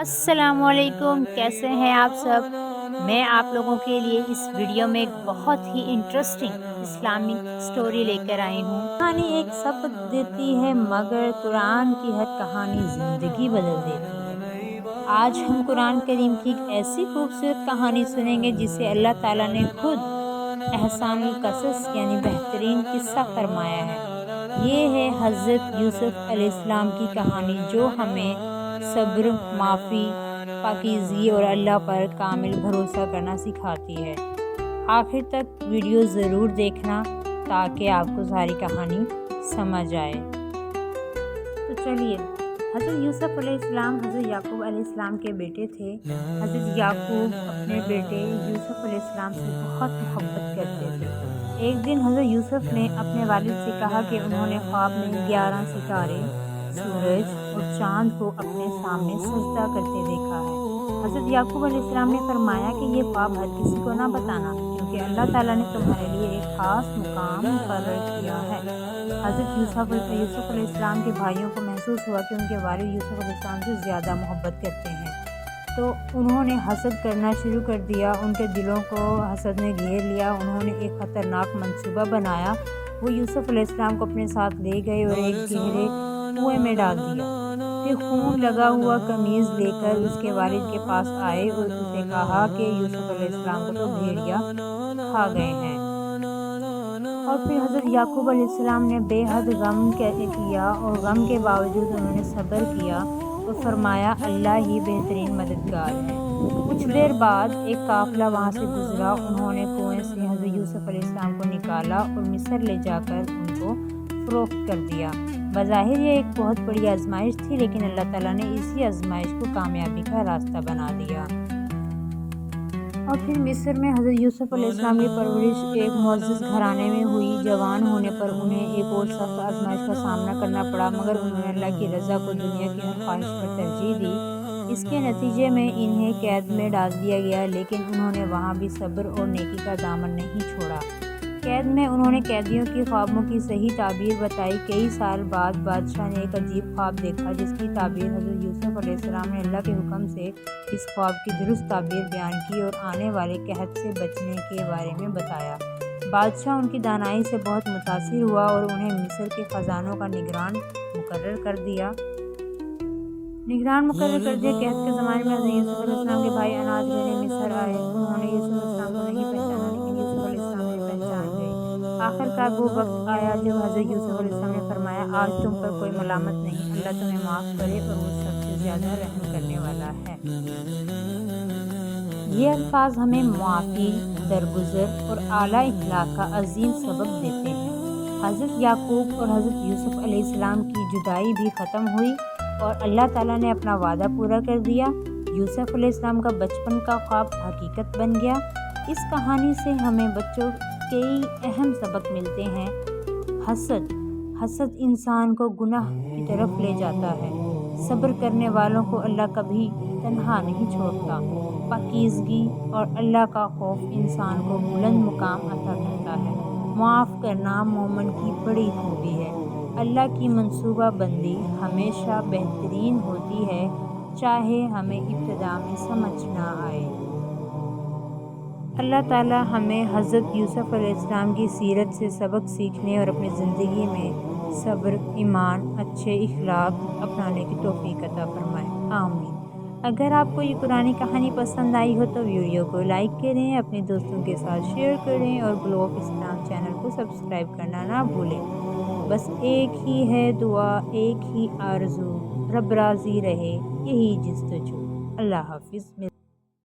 अस्सलाम वालेकुम, कैसे हैं आप सब। मैं आप लोगों के लिए इस वीडियो में एक बहुत ही इंटरेस्टिंग इस्लामिक स्टोरी लेकर आई हूँ। कहानी एक सबक देती है मगर कुरान की हर कहानी ज़िंदगी बदल देती है। आज हम कुरान करीम की एक ऐसी खूबसूरत कहानी सुनेंगे जिसे अल्लाह ताला ने खुद एहसानुल कसस यानी बेहतरीन किस्सा फरमाया है। ये है हज़रत यूसुफ अलैहिस्सलाम की कहानी जो हमें सब्र, माफ़ी, पाकीज़गी और अल्लाह पर कामिल भरोसा करना सिखाती है। आखिर तक वीडियो ज़रूर देखना ताकि आपको सारी कहानी समझ आए। तो चलिए, हज़रत यूसुफ अलैहिस्सलाम हज़रत याकूब अलैहिस्सलाम के बेटे थे। हज़रत याकूब अपने बेटे यूसुफ अलैहिस्सलाम से बहुत मोहब्बत करते थे। एक दिन हज़रत यूसुफ ने अपने वालिद से कहा कि उन्होंने ख्वाब में 11 सितारे, सूरज और चाँद को अपने सामने सजदा करते देखा है। हज़रत याकूब अलैहिस्सलाम ने फरमाया कि ये ख्वाब हर किसी को ना बताना, क्योंकि अल्लाह ताला ने तुम्हारे लिए एक ख़ास मुकाम मुकर्रर किया है। हज़रत यूसुफ अलैहिस्सलाम के भाइयों को महसूस हुआ कि उनके वालिद यूसुफ अलैहिस्सलाम से ज़्यादा मोहब्बत करते हैं, तो उन्होंने हसद करना शुरू कर दिया। उनके दिलों को हसद ने घेर लिया। उन्होंने एक ख़तरनाक मंसूबा बनाया। वो यूसुफ अलैहिस्सलाम को अपने साथ ले गए और एक गहरे कुएं में डाल दिया। फिर खून लगा हुआ कमीज़ लेकर उसके वालिद के पास आए और उसे कहा कि यूसुफ अलैहिस्सलाम को तो भेड़िया खा गए हैं। और फिर हज़रत याकूब अलैहिस्सलाम ने बेहद गम किया और गम के बावजूद उन्होंने सब्र किया और फरमाया अल्लाह ही बेहतरीन मददगार है। कुछ देर बाद एक काफ़िला वहाँ से गुजरा। उन्होंने कुएं से हज़रत यूसुफ अलैहिस्सलाम को निकाला और मिस्र ले जाकर उनको फ़रोख्त कर दिया। बज़ाहिर ये एक बहुत बड़ी आजमाइश थी, लेकिन अल्लाह ताला ने इसी आजमाइश को कामयाबी का रास्ता बना दिया। और फिर मिस्र में हज़रत यूसुफ अलैहिस्सलाम की परवरिश एक मुअज़्ज़ज़ घराने में हुई। जवान होने पर उन्हें एक और सख्त आजमाइश का सामना करना पड़ा, मगर उन्होंने अल्लाह की रज़ा को दुनिया की हर ख्वाहिश पर तरजीह दी। इसके नतीजे में इन्हें कैद में डाल दिया गया, लेकिन उन्होंने वहाँ भी सब्र और नेकी का दामन नहीं छोड़ा। कैद में उन्होंने कैदियों की ख्वाबों की सही ताबीर बताई। कई साल बाद बादशाह ने एक अजीब ख्वाब देखा, जिसकी ताबीर हज़रत यूसुफ अलैहिस्सलाम ने अल्लाह के हुक्म से इस ख्वाब की दुरुस्त ताबीर बयान की और आने वाले कहत से बचने के बारे में बताया। बादशाह उनकी दानाई से बहुत मुतासिर हुआ और उन्हें मिस्र के ख़जानों का निगरान मुकर्रर कर दिया। कहत के ज़माने में हज़रत यूसुफ अलैहिस्सलाम के भाई अनाज लेने मिस्र आए। उन्होंने यूसुफ अलैहिस्सलाम को नहीं पहचाना, लेकिन यूसुफ अलैहिस्सलाम ने पहचान गए। आखिरकार वो वक्त आया जब हज़रत यूसुफ अलैहिस्सलाम ने फरमाया आज तुम पर कोई मलामत नहीं, अल्लाह तुम्हें माफ़ करे और वो सबसे ज़्यादा रहम करने वाला है। ये अल्फाज हमें मुआफ़ी, दरगुज़र और आला इखलाक का अजीम सबक देते हैं। हज़रत याकूब और हज़रत यूसुफ अलैहिस्सलाम की जुदाई भी ख़त्म हुई और अल्लाह ताला ने अपना वादा पूरा कर दिया। यूसुफ अलैहिस्सलाम का बचपन का ख्वाब हकीकत बन गया। इस कहानी से हमें बच्चों कई अहम सबक मिलते हैं। हसद इंसान को गुनाह की तरफ ले जाता है। सब्र करने वालों को अल्लाह कभी तन्हा नहीं छोड़ता। पाकीज़गी और अल्लाह का खौफ इंसान को बुलंद मुकाम अता करता है। माफ़ करना मोमिन की बड़ी खूबी है। अल्लाह की मंसूबा बंदी हमेशा बेहतरीन होती है, चाहे हमें इब्तिदा में समझ ना आए। अल्लाह ताला हमें हज़रत यूसुफ अलैहिस्सलाम की सीरत से सबक सीखने और अपनी ज़िंदगी में सब्र, ईमान, अच्छे इखलाक अपनाने की तौफ़ीक अता फरमाए। आमीन। अगर आपको ये कुरानी कहानी पसंद आई हो तो वीडियो को लाइक करें, अपने दोस्तों के साथ शेयर करें और ग्लो ऑफ इस्लाम चैनल को सब्सक्राइब करना ना भूलें। बस एक ही है दुआ, एक ही आरज़ू, रब राज़ी रहे, यही जस्तजू। अल्लाह हाफ़िज़।